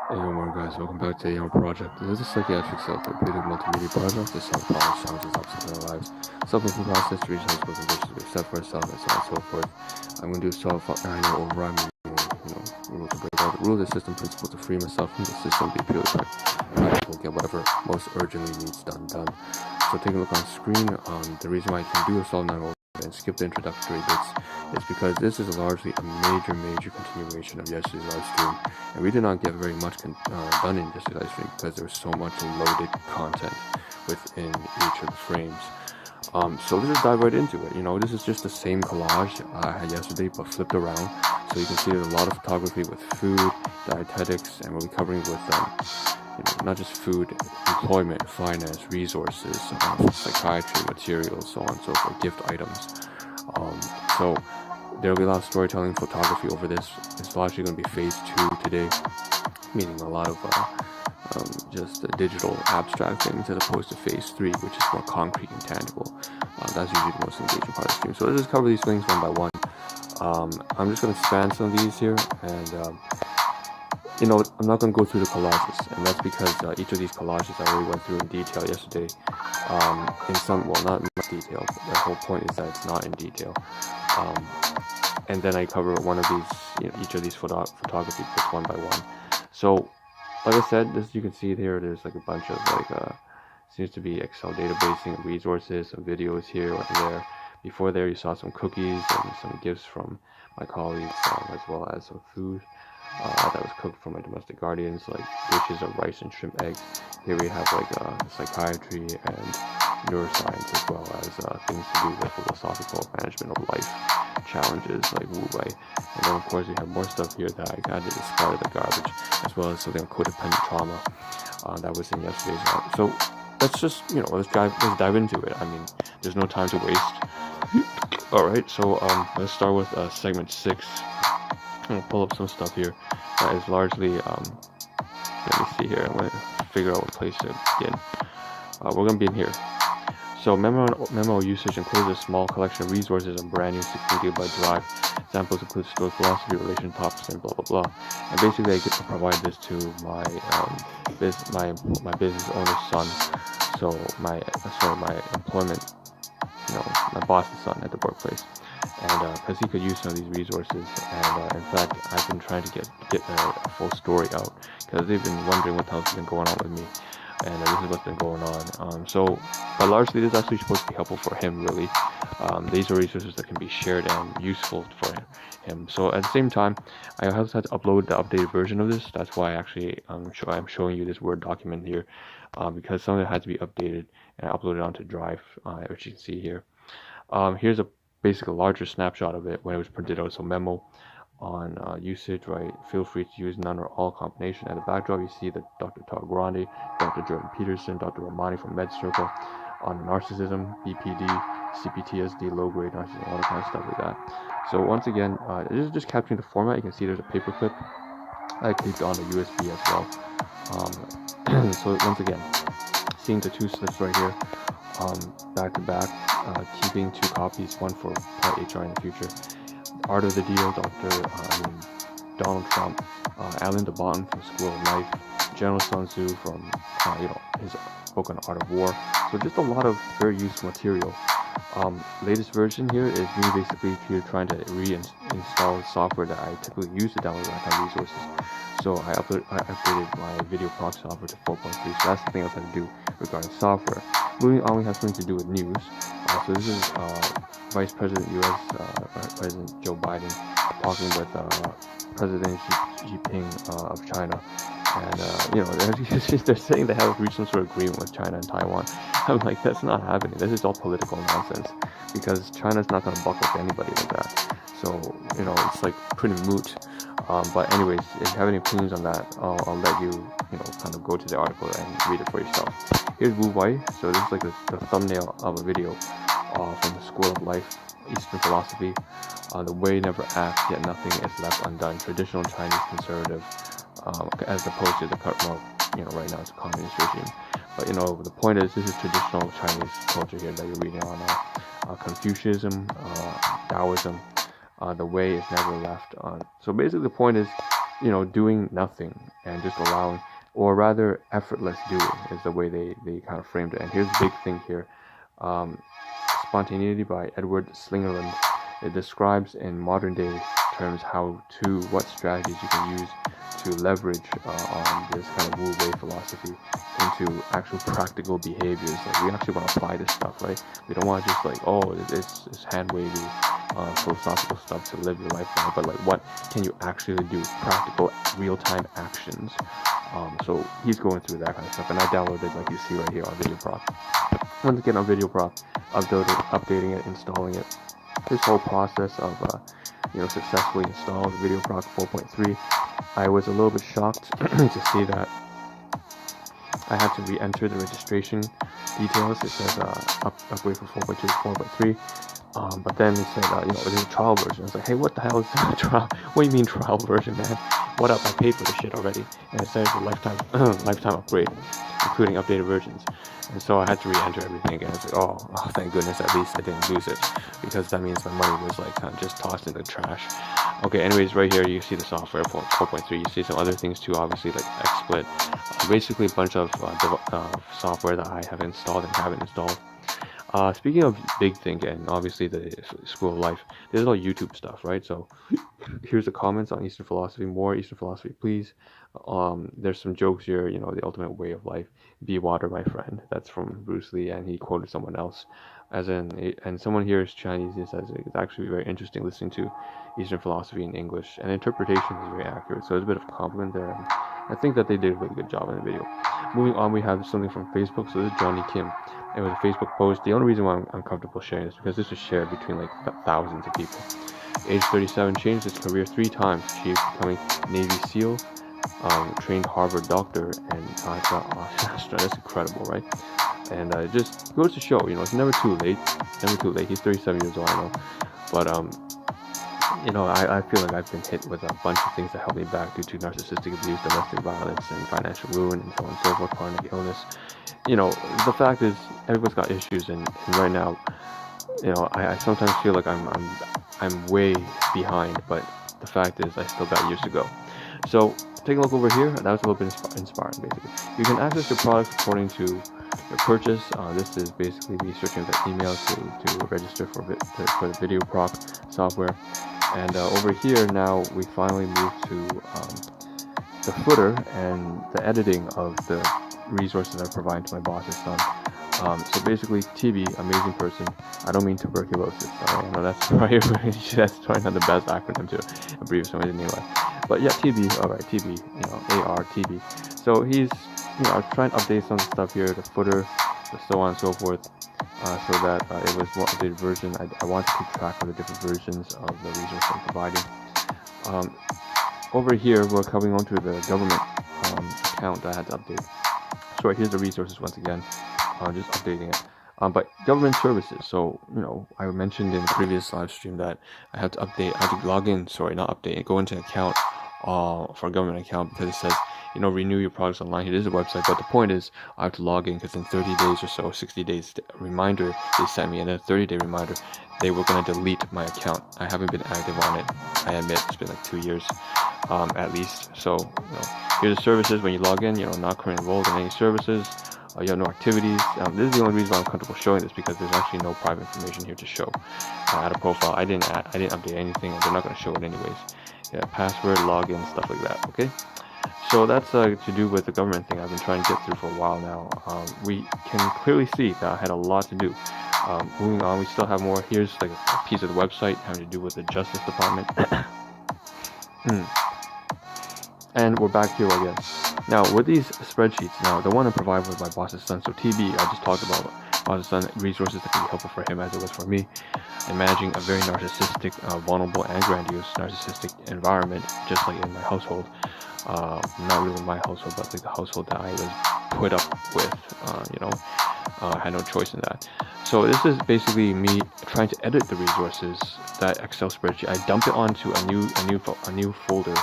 Hey, morning guys, welcome back to Ahn Rho Project. This is a psychiatric self-therapeutic multimedia project to solve problems, challenges, obstacles in our lives, self-improvement process to reach high goals and visions we set for ourselves, and so on and so forth. I'm going to do self-annual override, rules to break all the rules, the system principle to free myself from the system, be purely practical, get whatever most urgently needs done. So taking a look on screen, the reason why I can do a self-annual and skip the introductory bits is because this is largely a major continuation of yesterday's live stream, and we did not get very much done in yesterday's live stream because there was so much loaded content within each of the frames. So let's just dive right into it. This is just the same collage I had yesterday but flipped around, so you can see there's a lot of photography with food, dietetics, and we'll be covering with not just food, employment, finance, resources, psychiatry, materials, so on and so forth, gift items. So there'll be a lot of storytelling, photography over this. It's largely going to be phase 2 today, meaning a lot of just digital abstract things as opposed to phase 3, which is more concrete and tangible. That's usually the most engaging part of the stream. So let's just cover these things one by one. I'm just going to expand some of these here, and I'm not going to go through the collages, and that's because each of these collages I already went through in detail yesterday. Not in much detail. The whole point is that it's not in detail. And then I cover one of these, each of these photography bits one by one. So, like I said, you can see here, there's like a bunch of seems to be Excel databasing, resources, some videos here or there. Before there, you saw some cookies and some gifts from my colleagues, as well as some food that was cooked for my domestic guardians, like dishes of rice and shrimp eggs. Here we have psychiatry and neuroscience, as well as things to do with philosophical management of life challenges like Wu Wei. And then of course we have more stuff here that I added as part of the garbage, as well as something on codependent trauma that was in yesterday's art. So let's just let's dive into it. I mean, there's no time to waste. All right, so let's start with segment 6. I'm gonna pull up some stuff here that is largely let me see here. I'm gonna figure out what place to begin. We're gonna be in here. So memo usage includes a small collection of resources and brand new 16 GB drive. Examples include stored philosophy, relation topics, and blah blah blah. And basically, I get to provide this to my business owner's son. So my employment, my boss's son at the workplace, and because he could use some of these resources. And in fact, I've been trying to get a full story out because they've been wondering what the hell's been going on with me. And this is what's been going on. But largely, this is actually supposed to be helpful for him, really. These are resources that can be shared and useful for him. So at the same time, I also had to upload the updated version of this. That's why I'm showing you this Word document here, because some of it had to be updated, and I uploaded it onto Drive, which you can see here. Here's a larger snapshot of it when it was printed out. So memo on usage, right? Feel free to use none or all combination. At the backdrop, you see that Dr. Todd Grande, Dr. Jordan Peterson, Dr. Romani from Med Circle on narcissism, BPD, CPTSD, low-grade narcissism, all that kind of stuff like that. So once again, this is just capturing the format. You can see there's a paperclip. I clicked on the USB as well. So once again, seeing the two slips right here, back to back, keeping 2 copies, one for part HR in the future. Art of the Deal, Donald Trump, Alan de Botton from School of Life, General Sun Tzu from his book on Art of War. So just a lot of very useful material. Latest version here is me basically here trying to reinstall software that I typically use to download that kind of resources. So I updated my video proxy software to 4.3. So that's the thing else I have to do regarding software. Moving on, we have something to do with news. So this is Vice President President Joe Biden talking with President Xi Jinping of China, and they're saying they have reached some sort of agreement with China and Taiwan. I'm like, that's not happening. This is all political nonsense, because China's not going to buckle to anybody like that. So it's like pretty moot. But anyways, if you have any opinions on that, I'll let you kind of go to the article and read it for yourself. Here's Wu Wei. So this is like the thumbnail of a video from the School of Life, Eastern philosophy. The way never acts, yet nothing is left undone. Traditional Chinese conservative, as opposed to the right now it's a communist regime. But the point is, this is traditional Chinese culture here that you're reading on. Confucianism, Taoism. The way is never left on. So basically, the point is, doing nothing and just allowing, or rather effortless doing is the way they kind of framed it. And here's the big thing here. um, Spontaneity by Edward Slingerland. It describes in modern day terms what strategies you can use to leverage on this kind of Wu Wei philosophy into actual practical behaviors. Like, we actually want to apply this stuff, right? We don't want to just like, oh, it's hand wavy philosophical stuff to live your life by, but like, what can you actually do? Practical, real-time actions. So he's going through that kind of stuff, and I downloaded, like you see right here, on Video Prop. Once again, on Video Prop, updating it, installing it. This whole process of successfully installed Video Prop 4.3. I was a little bit shocked to see that I had to re-enter the registration details. It says upgrade from 4.2 to 4.3. But then it said, there's a trial version. I was like, hey, what the hell is a trial? What do you mean trial version, man? What up? I paid for this shit already. And it says a lifetime upgrade, including updated versions. And so I had to re-enter everything again. I was like, oh, thank goodness, at least I didn't lose it, because that means my money was like kind of just tossed in the trash. Okay, anyways, right here you see the software for 4.3. You see some other things too, obviously, like XSplit. Basically a bunch of software that I have installed and haven't installed. Speaking of big thing, and obviously the School of Life, there's a lot of YouTube stuff, right? So here's the comments on Eastern philosophy. More Eastern philosophy, please. There's some jokes here, the ultimate way of life. Be water, my friend. That's from Bruce Lee, and he quoted someone else. And someone here is Chinese. He says it's actually very interesting listening to Eastern philosophy in English, and interpretation is very accurate. So it's a bit of a compliment there. And I think that they did a really good job in the video. Moving on, we have something from Facebook. So this is Johnny Kim. It was a Facebook post. The only reason why I'm comfortable sharing this is because this was shared between like thousands of people. Age 37, changed his career 3 times, achieved becoming Navy SEAL, trained Harvard doctor, and astronaut. That's incredible, right? And it just goes to show, it's never too late. Never too late. He's 37 years old, I know. But I feel like I've been hit with a bunch of things that held me back due to narcissistic abuse, domestic violence, and financial ruin, and so on and so forth, chronic illness. The fact is, everyone's got issues, and right now, I sometimes feel like I'm way behind, but the fact is, I still got years to go. So, take a look over here. That was a little bit inspiring, basically. You can access your products according to your purchase. This is basically me searching the email to register for the Video Prop software. And over here now, we finally move to the footer and the editing of the resources I provide to my boss's son. So basically, TB, amazing person. I don't mean tuberculosis. I know that's probably not the best acronym to abbreviate something anyway. But yeah, TB. All right, TB. AR TB. So he's, I was trying to update some stuff here, the footer, so on and so forth, so that it was more updated version. I want to keep track of the different versions of the resource I'm providing. Over here, we're coming onto the government account that I had to update. So right here's the resources once again. Just updating it. But government services. So I mentioned in the previous live stream that I have to update. I have to log in. Sorry, not update. Go into account for a government account, because it says renew your products online. It is a website, but the point is I have to log in, because in 30 days or so, 60 days reminder they sent me, and a 30-day reminder they were going to delete my account. I haven't been active on it. I admit it's been like 2 years at least. So here's the services. When you log in, not currently enrolled in any services. You have no activities. This is the only reason why I'm comfortable showing this, because there's actually no private information here to show. Add a profile. I didn't update anything, and they're not going to show it anyways. Yeah, password, login, stuff like that. Okay. So that's to do with the government thing I've been trying to get through for a while now. We can clearly see that I had a lot to do. Moving on, we still have more. Here's like a piece of the website having to do with the Justice Department. And we're back here again. Now, with these spreadsheets, the one I provide with my boss's son, so TB, I just talked about boss's son, resources that can be helpful for him as it was for me. I'm managing a very narcissistic, vulnerable, and grandiose narcissistic environment, just like in my household. Not really my household, but like the household that I was put up with. I had no choice in that. So this is basically me trying to edit the resources, that Excel spreadsheet. I dump it onto a new folder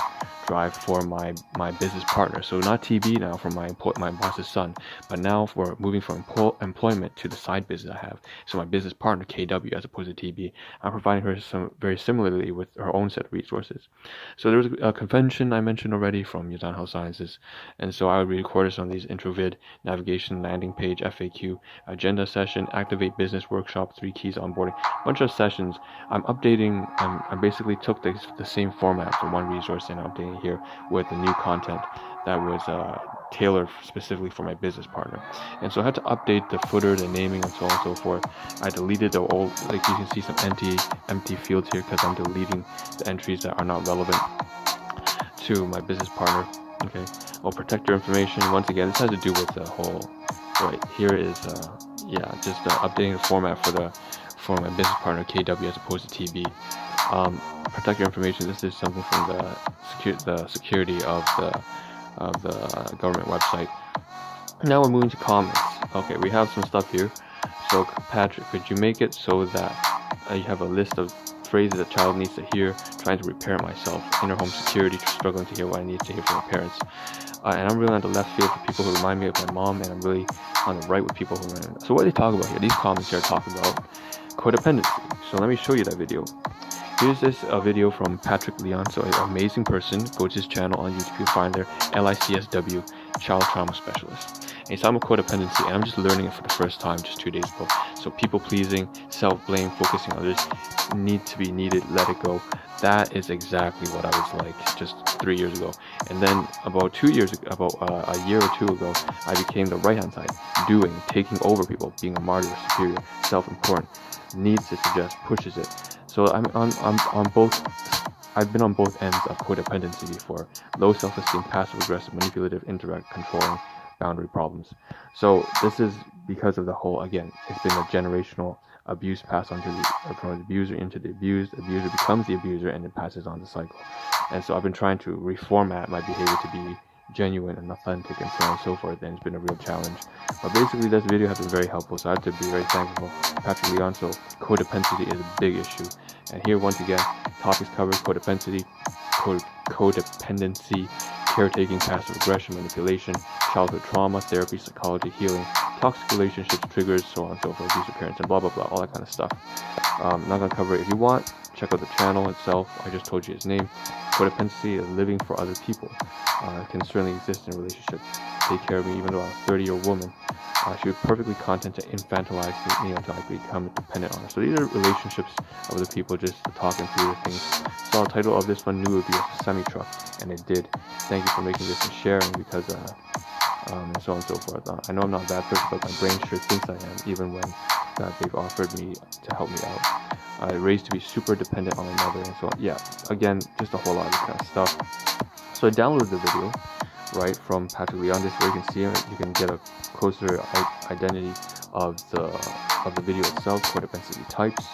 drive for my business partner. So not TB now for my boss's son, but now for moving from employment to the side business I have. So my business partner KW as opposed to TB, I'm providing her some very similarly with her own set of resources. So there was a convention I mentioned already from Yudan Health Sciences, and so I would record some of these introvid, navigation, landing page, FAQ, agenda session, activate business workshop, 3 keys onboarding, bunch of sessions. I'm updating. I basically took the same format from one resource and I'm updating it here with the new content that was tailored specifically for my business partner. And so I had to update the footer, the naming, and so on and so forth. I deleted the old, like you can see some empty fields here because I'm deleting the entries that are not relevant to my business partner. Okay, well, protect your information. Once again, this has to do with the whole, right here is just updating the format for my business partner KW as opposed to TB. Protect your information. This is something from the security of the government website. Now we're moving to comments. Okay, we have some stuff here. So Patrick, could you make it so that you have a list of phrases a child needs to hear, trying to repair myself, inner home security, struggling to hear what I need to hear from my parents. And I'm really on the left field for people who remind me of my mom, and I'm really on the right with people who remind me. So what are they talking about here? These comments here are talking about codependency. So let me show you that video. Here's this video from Patrick Leon, so an amazing person. Go to his channel on YouTube, you'll find there, LICSW, Child Trauma Specialist. And he's talking about codependency, and I'm just learning it for the first time just 2 days ago. So people pleasing, self-blame, focusing on others, need to be needed, let it go. That is exactly what I was like just 3 years ago. And then about 2 years ago, about a year or two ago, I became the right-hand side, doing, taking over people, being a martyr, superior, self-important, needs to suggest, pushes it. So I'm on both. I've been on both ends of codependency before. Low self-esteem, passive-aggressive, manipulative, indirect, controlling, boundary problems. So this is because of the whole, again, it's been a generational abuse passed on from the abuser into the abused. The abuser becomes the abuser and it passes on the cycle. And so I've been trying to reformat my behavior to be genuine and authentic and so on and so forth, and it's been a real challenge. But basically this video has been very helpful, so I have to be very thankful for Patrick Leon. So codependency is a big issue, and here once again topics covered: codependency, caretaking, passive aggression, manipulation, childhood trauma, therapy, psychology, healing, toxic relationships, triggers, so on and so forth, abusive parents, and blah blah blah, all that kind of stuff. I'm not going to cover it. If you want, check out the channel itself. I just told you his name. Codependency is living for other people. It can certainly exist in a relationship. Take care of me even though I'm a 30-year-old woman. She was perfectly content to infantilize me until I become dependent on her. So these are relationships of other people, just talking through the things. So the title of this one knew it would be a semi-truck, and it did. Thank you for making this and sharing, because and so on and so forth. I know I'm not that person, but my brain sure thinks I am, even when they've offered me to help me out. Raised to be super dependent on another, and so on. Yeah, again, just a whole lot of this kind of stuff. So I downloaded the video, right, from Patrick Leon. This way you can see him. You can get a closer identity of the video itself, codependency types,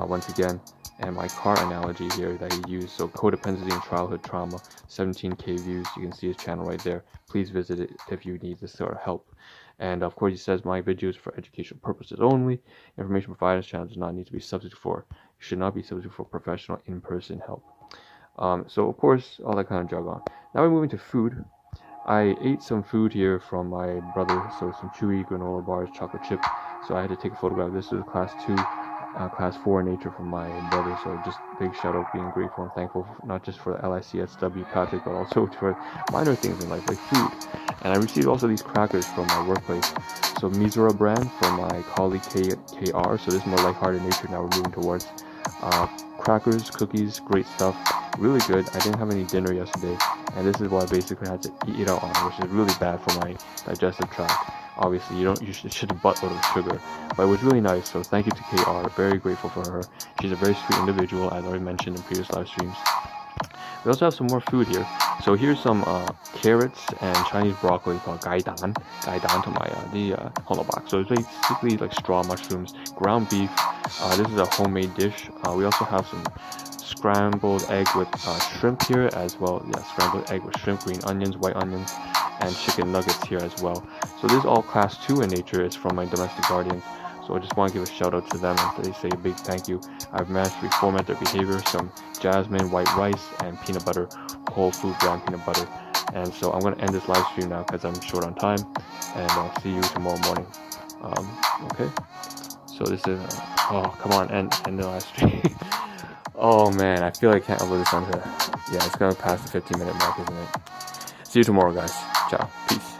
once again, and my car analogy here that he used. So codependency and childhood trauma, 17K views. You can see his channel right there. Please visit it if you need this sort of help. And of course, he says my videos for educational purposes only. Information provided on this channel does not need to be substituted for. You should not be substituted for professional in-person help. So of course, all that kind of jargon. Now we're moving to food. I ate some food here from my brother, so some chewy granola bars, chocolate chip. So I had to take a photograph. This is class 2, class 4 in nature from my brother. So just big shout out, being grateful and thankful, not just for the LICSW Patrick, but also for minor things in life like food. And I received also these crackers from my workplace. So Mizora brand from my colleague KR. So this is more lighthearted nature. Now we're moving towards crackers, cookies, great stuff, really good. I didn't have any dinner yesterday, and this is what I basically had to eat it out on, which is really bad for my digestive tract. Obviously, you should have buttload of sugar, but it was really nice. So thank you to KR. Very grateful for her. She's a very sweet individual, as I already mentioned in previous live streams. We also have some more food here. So here's some carrots and Chinese broccoli called gaidan to my honobak. So it's basically like straw mushrooms, ground beef. This is a homemade dish. We also have some scrambled egg with shrimp here as well. Yeah, scrambled egg with shrimp, green onions, white onions, and chicken nuggets here as well. So this is all class 2 in nature. It's from my domestic guardians. So I just want to give a shout out to them and they say a big thank you. I've managed to reformat their behavior. Some jasmine, white rice, and peanut butter whole food brand peanut butter. And so I'm going to end this live stream now because I'm short on time, and I'll see you tomorrow morning. Okay, so this is oh, come on, end the live stream. Oh man, I feel like I can't upload this onto, yeah, it's gonna pass the 15-minute mark, isn't it? See you tomorrow, guys. Ciao. Peace.